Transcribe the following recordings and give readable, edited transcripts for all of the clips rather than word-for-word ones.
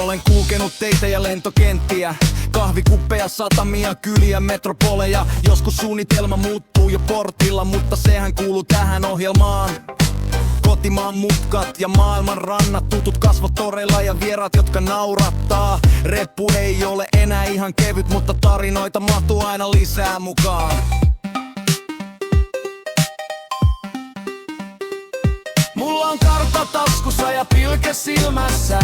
Olen kulkenut teitä ja lentokenttiä, kahvikuppeja, satamia, kyliä, metropoleja. Joskus suunnitelma muuttuu jo portilla, mutta sehän kuuluu tähän ohjelmaan. Kotimaan mutkat ja maailman rannat, tutut kasvot toreilla ja vieraat, jotka naurattaa. Reppu ei ole enää ihan kevyt, mutta tarinoita mahtuu aina lisää mukaan. Mulla on kartta taskussa ja pilke silmässä,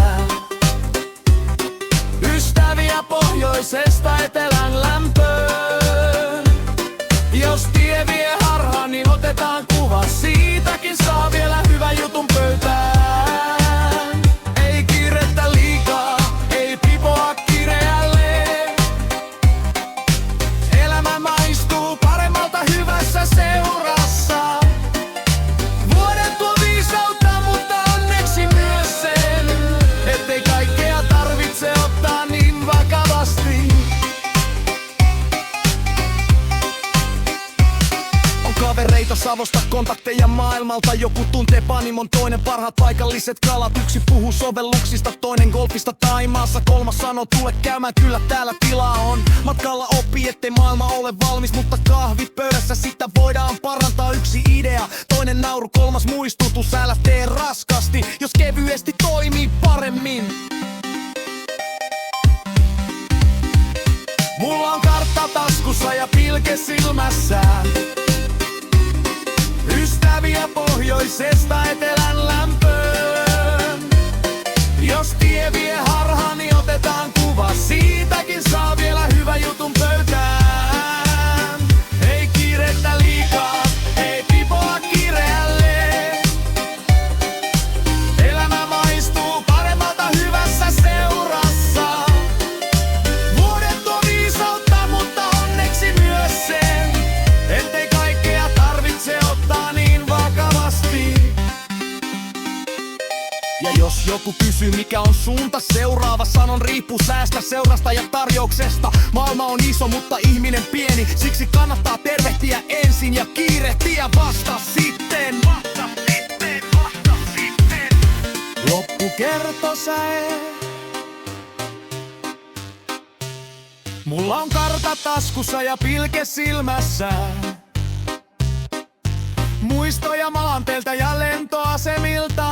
ystäviä pohjoisesta etelän lämpöön. Jos tie vie harhaan, niin otetaan kuva, siitäkin saa vielä hyvän jutun pöytään. Ei kiirettä liikaa, ei pipoa kireälle. Elämä maistuu paremmalta hyvässä seurassa. Vuoden tuo viisautta, mutta onneksi myös sen, ettei kaikkea tarvitse ottaa niin vakavasti. Kavereita Savosta, kontakteja maailmalta. Joku tuntee Panimon, toinen parhaat paikalliset kalat. Yksi puhuu sovelluksista, toinen golfista Taimaassa. Kolmas sanoo tule käymään, kyllä täällä tilaa on. Matkalla oppii, ettei maailma ole valmis, mutta kahvit pöydässä, sitä voidaan parantaa. Yksi idea, toinen nauru, kolmas muistutus. Älä tee raskasti, jos kevyesti toimii paremmin. Mulla on kartta taskussa ja pilke silmässä, ystäviä pohjoisesta etelän lämpöön. Jos tie vie harhaan, niin otetaan kuva, siitäkin saa vielä hyvän jutun pöytään. Ei kiirettä liikaa, ei pipoa kireälle. Elämä maistuu paremmalta hyvässä seurassa. Vuodet tuo viisautta, mutta onneksi myös sen, ettei kaikkea tarvitse ottaa niin vakavasti. Ja jos joku kysyy mikä on suunta seuraava, sanon riippuu säästä, seurasta ja tarjouksesta. Maailma on iso, mutta ihminen pieni, siksi kannattaa tervehtiä ensin ja kiirehtiä vasta sitten. Loppukertosäe. Mulla on kartta taskussa ja pilke silmässä, muistoja maanteiltä ja lentoasemilta.